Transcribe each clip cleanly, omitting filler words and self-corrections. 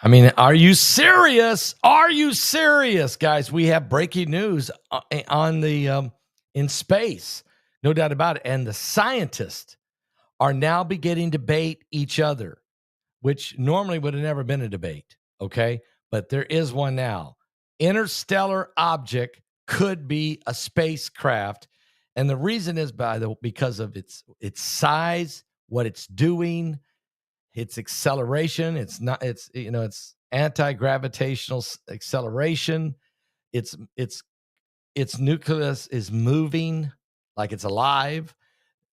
I mean, are you serious? Are you serious, guys? We have breaking news on the in space, no doubt about it. And the scientists are now beginning to debate each other, which normally would have never been a debate. Okay, but there is one now. Interstellar object could be a spacecraft, and the reason is because of its size, what it's doing, its acceleration. It's anti-gravitational acceleration. Its nucleus is moving like it's alive.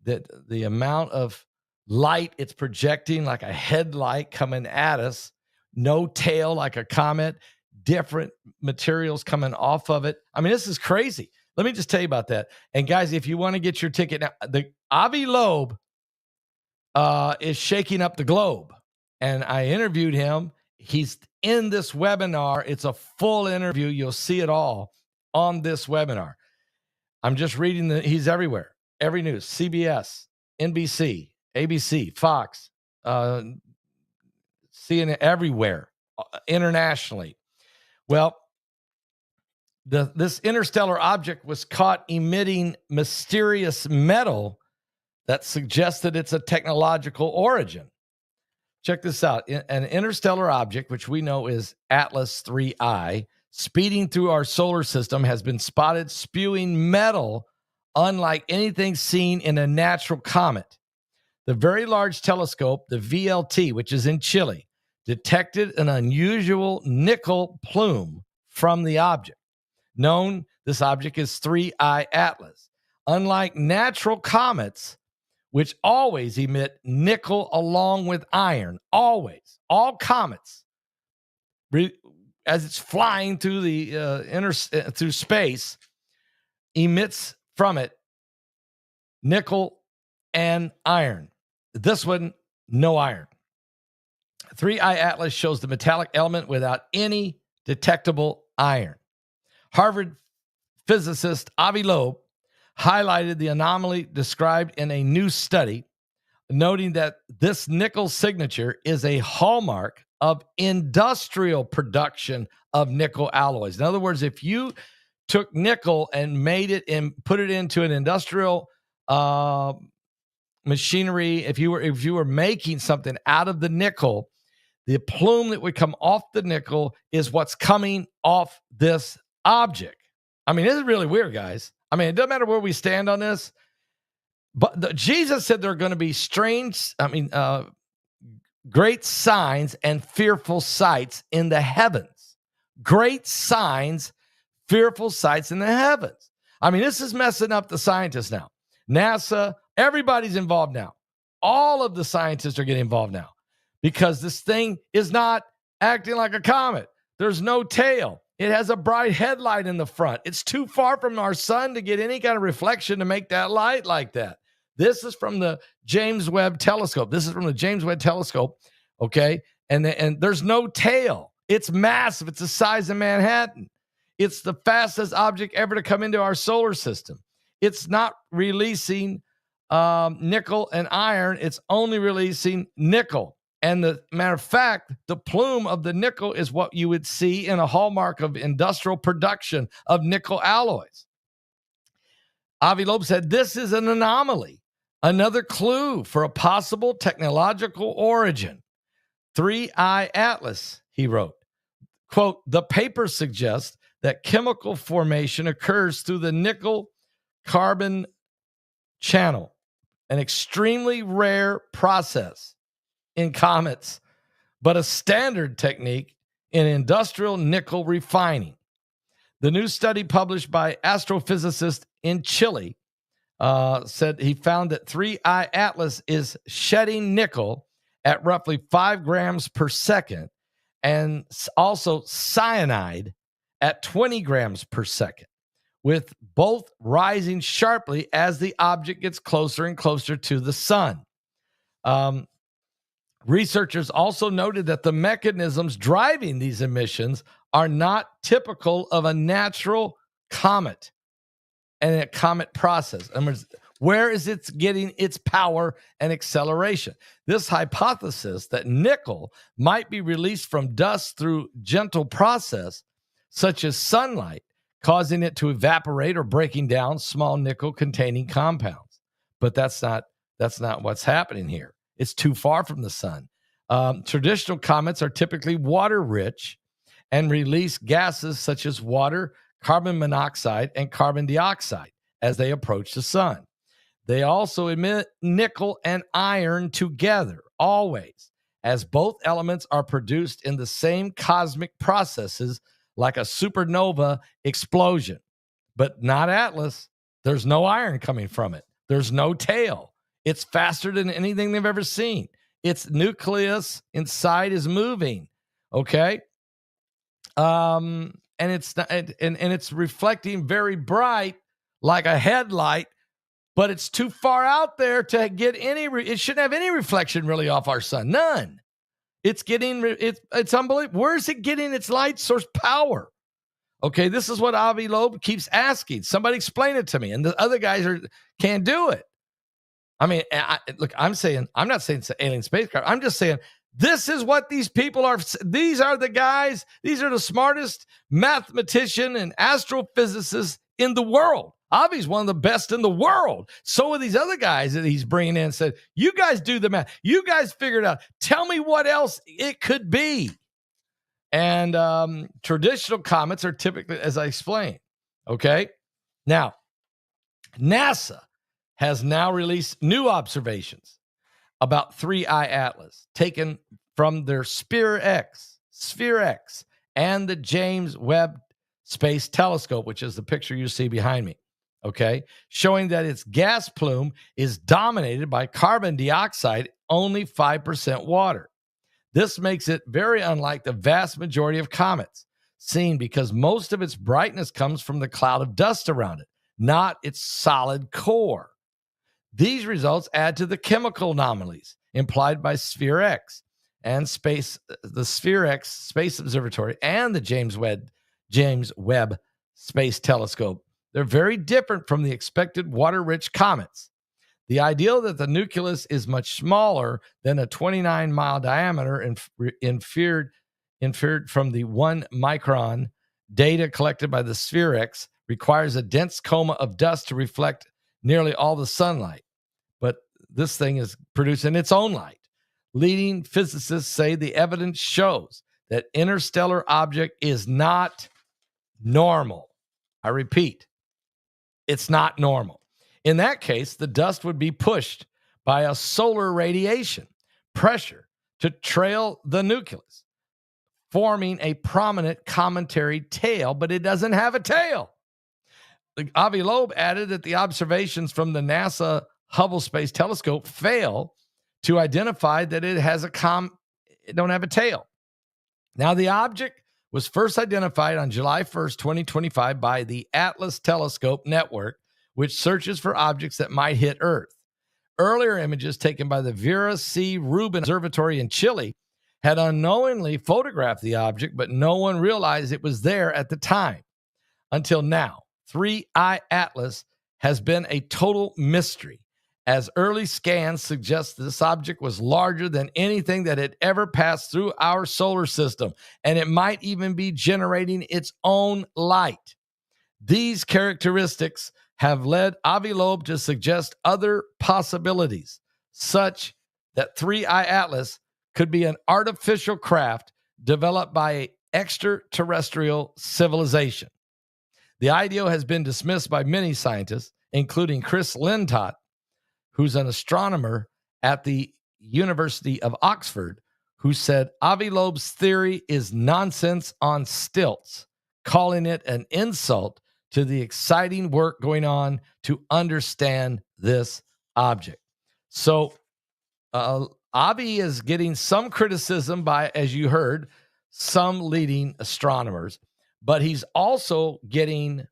That the amount of light it's projecting, like a headlight coming at us, no tail like a comet, different materials coming off of it. I mean, this is crazy. Let me just tell you about that. And guys, if you want to get your ticket now, the Avi Loeb is shaking up the globe. And I interviewed him. He's in this webinar. It's a full interview. You'll see it all on this webinar. I'm just reading he's everywhere. Every news, CBS, NBC, ABC, Fox, CNN, everywhere, internationally. Well, this interstellar object was caught emitting mysterious metal that suggested it's a technological origin. Check this out. An interstellar object, which we know is Atlas 3I, speeding through our solar system, has been spotted spewing metal unlike anything seen in a natural comet. The Very Large Telescope, the VLT, which is in Chile, detected an unusual nickel plume from the object. This object is 3I Atlas. Unlike natural comets, which always emit nickel along with iron, always, all comets, as it's flying through through space, emits from it nickel and iron. This one, no iron. 3I Atlas shows the metallic element without any detectable iron. Harvard physicist Avi Loeb highlighted the anomaly described in a new study, noting that this nickel signature is a hallmark of industrial production of nickel alloys. In other words, if you took nickel and made it and put it into an industrial machinery, if you were making something out of the nickel, the plume that would come off the nickel is what's coming off this object. I mean, this is really weird, guys. I mean, it doesn't matter where we stand on this, but Jesus said there are going to be great signs and fearful sights in the heavens. Great signs, fearful sights in the heavens. I mean, this is messing up the scientists now. NASA, everybody's involved now. All of the scientists are getting involved now because this thing is not acting like a comet. There's no tail. It has a bright headlight in the front. It's too far from our sun to get any kind of reflection to make that light like that. This is from the James Webb Telescope. Okay? And there's no tail. It's massive. It's the size of Manhattan. It's the fastest object ever to come into our solar system. It's not releasing nickel and iron. It's only releasing nickel. And the matter of fact, the plume of the nickel is what you would see in a hallmark of industrial production of nickel alloys. Avi Loeb said, this is an anomaly, another clue for a possible technological origin. 3I Atlas, he wrote. Quote, the paper suggests that chemical formation occurs through the nickel carbon channel, an extremely rare process in comets, but a standard technique in industrial nickel refining. The new study published by astrophysicists in Chile said he found that 3I Atlas is shedding nickel at roughly 5 grams per second and also cyanide at 20 grams per second, with both rising sharply as the object gets closer and closer to the sun. Researchers also noted that the mechanisms driving these emissions are not typical of a natural comet and a comet process. In other words, Where is it getting its power and acceleration? This hypothesis that nickel might be released from dust through gentle process, such as sunlight, causing it to evaporate or breaking down small nickel-containing compounds. But that's not what's happening here. It's too far from the sun. Traditional comets are typically water-rich and release gases such as water, carbon monoxide, and carbon dioxide as they approach the sun. They also emit nickel and iron together, always, as both elements are produced in the same cosmic processes like a supernova explosion. But not Atlas. There's no iron coming from it. There's no tail. It's faster than anything they've ever seen. Its nucleus inside is moving. Okay? And it's reflecting very bright like a headlight, but it's too far out there to get any. It shouldn't have any reflection really off our sun. None. It's unbelievable. Where is it getting its light source power? Okay, this is what Avi Loeb keeps asking. Somebody explain it to me. And the other guys can't do it. I mean, look, I'm not saying it's an alien spacecraft. I'm just saying this is what these people are. These are the guys. These are the smartest mathematician and astrophysicists in the world. Avi's one of the best in the world. So are these other guys that he's bringing in and said, you guys do the math. You guys figure it out. Tell me what else it could be. And traditional comets are typically, as I explained, okay? Now, NASA has now released new observations about 3I Atlas taken from their Sphere X, and the James Webb Space Telescope, which is the picture you see behind me, okay? Showing that its gas plume is dominated by carbon dioxide, only 5% water. This makes it very unlike the vast majority of comets seen because most of its brightness comes from the cloud of dust around it, not its solid core. These results add to the chemical anomalies implied by Sphere X and the Sphere X Space Observatory and the James Webb Space Telescope. They're very different from the expected water-rich comets. The idea that the nucleus is much smaller than a 29-mile diameter inferred from the 1 micron data collected by the Sphere X requires a dense coma of dust to reflect nearly all the sunlight. But this thing is producing its own light. Leading physicists say the evidence shows that interstellar object is not normal. I repeat, it's not normal. In that case, the dust would be pushed by a solar radiation pressure to trail the nucleus, forming a prominent cometary tail, but it doesn't have a tail. Avi Loeb added that the observations from the NASA Hubble Space Telescope fail to identify that it has it don't have a tail. Now, the object was first identified on July 1st, 2025 by the Atlas Telescope Network, which searches for objects that might hit Earth. Earlier images taken by the Vera C. Rubin Observatory in Chile had unknowingly photographed the object, but no one realized it was there at the time. Until now, 3I Atlas has been a total mystery, as early scans suggest this object was larger than anything that had ever passed through our solar system, and it might even be generating its own light. These characteristics have led Avi Loeb to suggest other possibilities, such that 3I Atlas could be an artificial craft developed by an extraterrestrial civilization. The idea has been dismissed by many scientists, including Chris Lintott, who's an astronomer at the University of Oxford, who said Avi Loeb's theory is nonsense on stilts, calling it an insult to the exciting work going on to understand this object. So Avi is getting some criticism by, as you heard, some leading astronomers, but he's also getting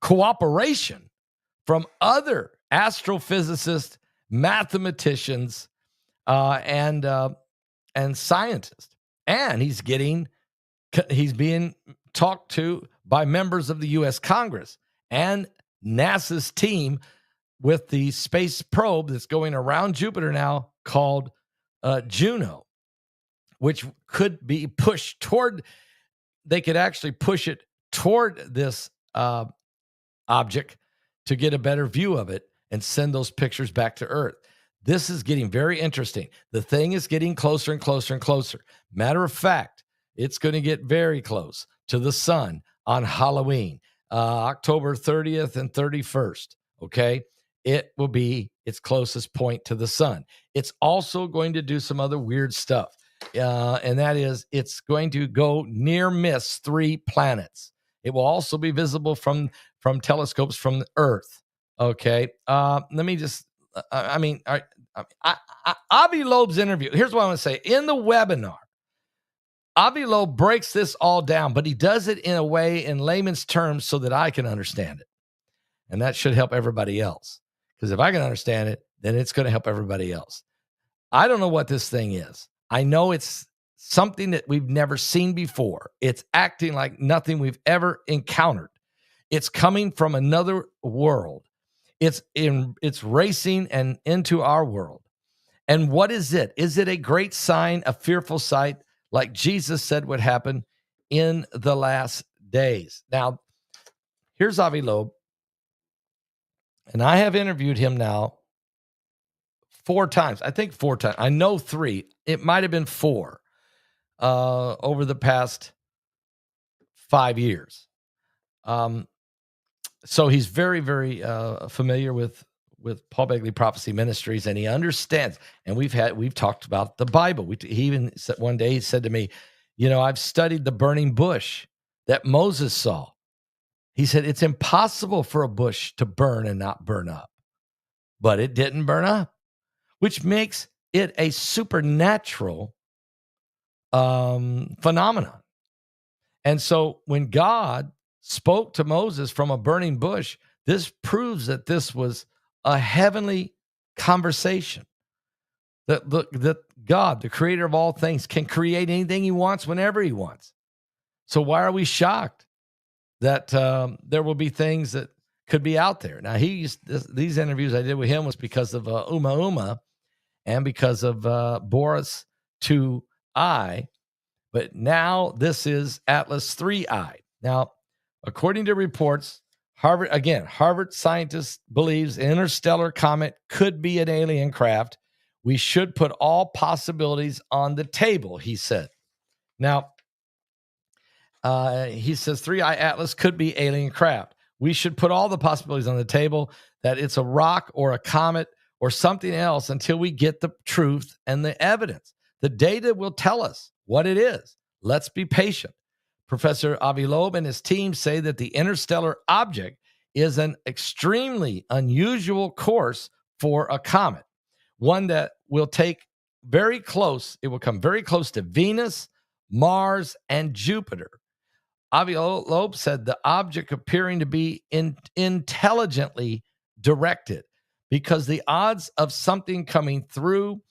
cooperation from other astrophysicists, mathematicians, and scientists. And he's being talked to by members of the U.S. Congress and NASA's team with the space probe that's going around Jupiter now called Juno, which could be pushed toward, they could actually push it toward this object to get a better view of it and send those pictures back to Earth. This is getting very interesting. The thing is getting closer and closer and closer. Matter of fact, it's going to get very close to the sun on Halloween, October 30th and 31st. Okay. It will be its closest point to the sun. It's also going to do some other weird stuff. And that is, it's going to go near miss 3 planets. It will also be visible from telescopes from the Earth. Okay. Let me just, Avi Loeb's interview. Here's what I want to say. In the webinar, Avi Loeb breaks this all down, but he does it in a way in layman's terms so that I can understand it. And that should help everybody else. Because if I can understand it, then it's going to help everybody else. I don't know what this thing is. I know it's something that we've never seen before. It's acting like nothing we've ever encountered. It's coming from another world. It's racing and into our world. And what is it? Is it a great sign, a fearful sight, like Jesus said would happen in the last days? Now, here's Avi Loeb. And I have interviewed him now 4 times. I think 4 times. I know 3. It might have been 4 over the past 5 years. So he's very, very familiar with Paul Begley Prophecy Ministries, and he understands. And we've talked about the Bible. He even said one day, he said to me, I've studied the burning bush that Moses saw. He said, it's impossible for a bush to burn and not burn up. But it didn't burn up, which makes it a supernatural phenomenon. And so when God spoke to Moses from a burning bush, this proves that this was a heavenly conversation. That God, the creator of all things, can create anything he wants whenever he wants. So why are we shocked that there will be things that could be out there? Now, these interviews I did with him was because of Uma and because of Boris 2I, but now this is Atlas 3I. Now, according to reports, Harvard scientist believes an interstellar comet could be an alien craft. We should put all possibilities on the table, he said. Now, he says 3I Atlas could be alien craft. We should put all the possibilities on the table, that it's a rock or a comet or something else until we get the truth and the evidence. The data will tell us what it is. Let's be patient. Professor Avi Loeb and his team say that the interstellar object is an extremely unusual course for a comet, one that will take very close. It will come very close to Venus, Mars, and Jupiter. Avi Loeb said the object appearing to be intelligently directed, because the odds of something coming through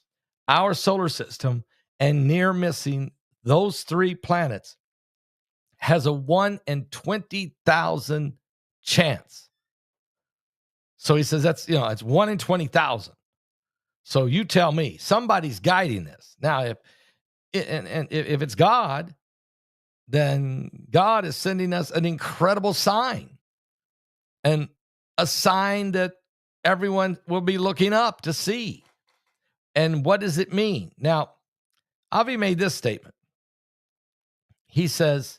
our solar system and near missing those 3 planets has a 1 in 20,000 chance. So he says that's, it's 1 in 20,000. So you tell me, somebody's guiding this. Now, if it's God, then God is sending us an incredible sign, and a sign that everyone will be looking up to see. And what does it mean? Now, Avi made this statement. He says,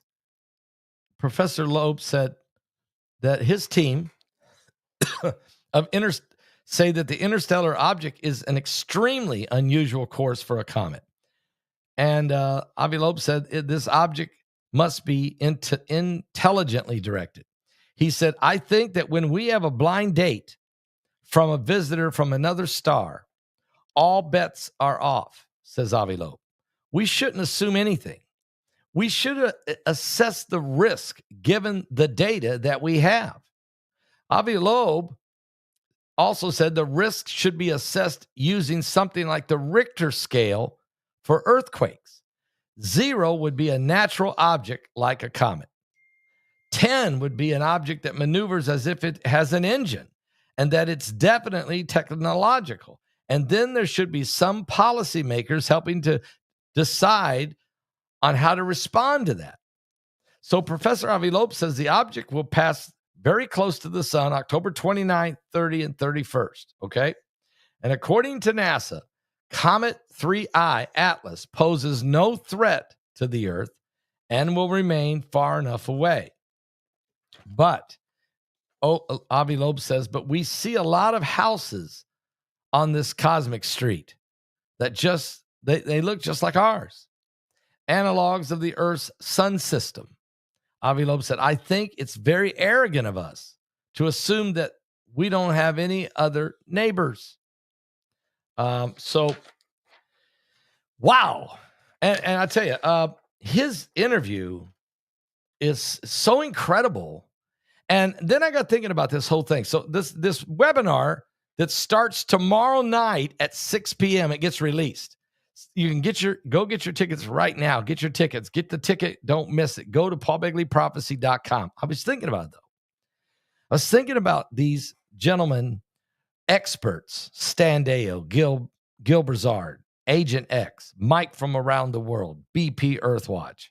Professor Loeb said that his team say that the interstellar object is an extremely unusual course for a comet. And Avi Loeb said this object must be intelligently directed. He said, I think that when we have a blind date from a visitor from another star, all bets are off, says Avi Loeb. We shouldn't assume anything. We should assess the risk given the data that we have. Avi Loeb also said the risk should be assessed using something like the Richter scale for earthquakes. 0 would be a natural object like a comet. 10 would be an object that maneuvers as if it has an engine. and that it's definitely technological. And then there should be some policymakers helping to decide on how to respond to that. So Professor Avi Loeb says the object will pass very close to the sun, October 29th, 30, and 31st, okay? And according to NASA, Comet 3I Atlas poses no threat to the Earth and will remain far enough away. But, Avi Loeb says, but we see a lot of houses on this cosmic street that just, they look just like ours. Analogs of the Earth's sun system. Avi Loeb said, I think it's very arrogant of us to assume that we don't have any other neighbors. So, wow. And I tell you, his interview is so incredible. And then I got thinking about this whole thing. So this webinar that starts tomorrow night at 6 p.m., it gets released. You can go get your tickets right now. Get your tickets. Get the ticket. Don't miss it. Go to paulbegleyprophecy.com. I was thinking about it, though. I was thinking about these gentlemen, experts, Stan Deyo, Gil Brazard, Agent X, Mike from Around the World, BP Earthwatch,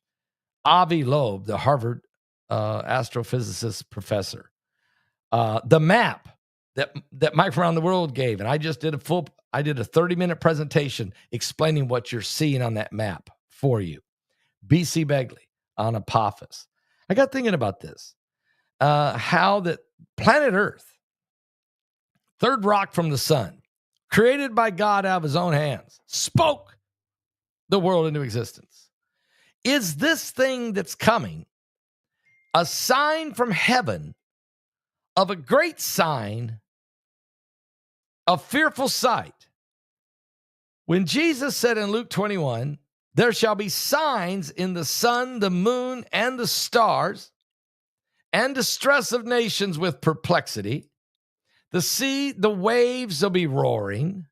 Avi Loeb, the Harvard astrophysicist professor, the map that Mike from Around the World gave. And I just did a 30-minute presentation explaining what you're seeing on that map for you. BC Begley on Apophis. I got thinking about this. How that planet Earth, third rock from the sun, created by God out of his own hands, spoke the world into existence. Is this thing that's coming a sign from heaven of a great sign, a fearful sight? When Jesus said in Luke 21, there shall be signs in the sun, the moon, and the stars, and distress of nations with perplexity. The sea, the waves will be roaring,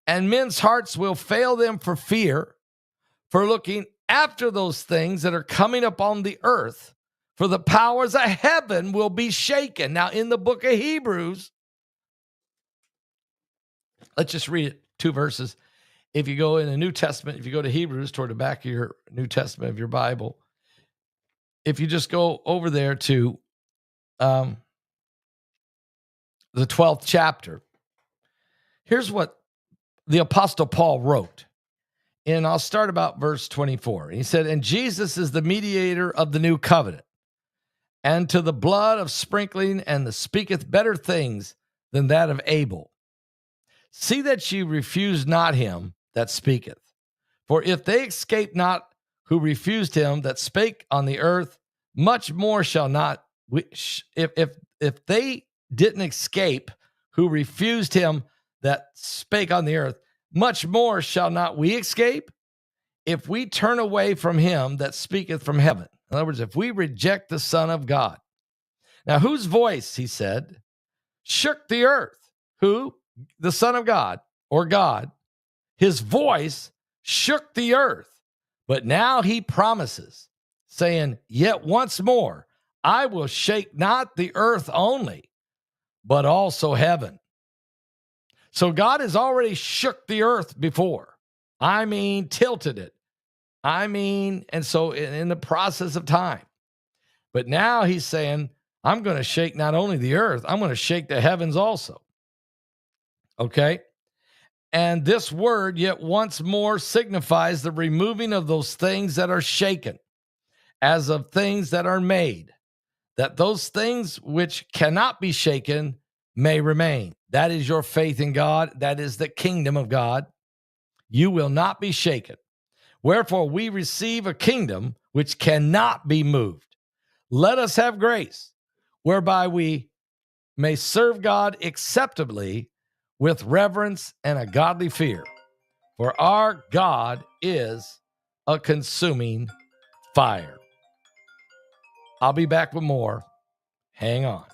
and men's hearts will fail them for fear, for looking after those things that are coming upon the earth, for the powers of heaven will be shaken. Now, in the book of Hebrews, let's just read it, 2 verses. If you go in the New Testament, if you go to Hebrews toward the back of your New Testament of your Bible, if you just go over there to the 12th chapter, here's what the Apostle Paul wrote. And I'll start about verse 24. He said, and Jesus is the mediator of the new covenant, and to the blood of sprinkling, and the speaketh better things than that of Abel. See that ye refuse not him that speaketh. For if they escape not who refused him that spake on the earth, much more shall not we, if they didn't escape who refused him that spake on the earth, much more shall not we escape if we turn away from him that speaketh from heaven. In other words, if we reject the Son of God. Now, whose voice, he said, shook the earth? Who? The Son of God, or God. His voice shook the earth. But now he promises, saying, yet once more, I will shake not the earth only, but also heaven. So God has already shook the earth before. I mean, tilted it. And so in the process of time. But now he's saying, I'm going to shake not only the earth, I'm going to shake the heavens also. Okay? And this word, yet once more, signifies the removing of those things that are shaken, as of things that are made, that those things which cannot be shaken may remain. That is your faith in God. That is the kingdom of God. You will not be shaken. Wherefore we receive a kingdom which cannot be moved. Let us have grace, whereby we may serve God acceptably with reverence and a godly fear. For our God is a consuming fire. I'll be back with more. Hang on.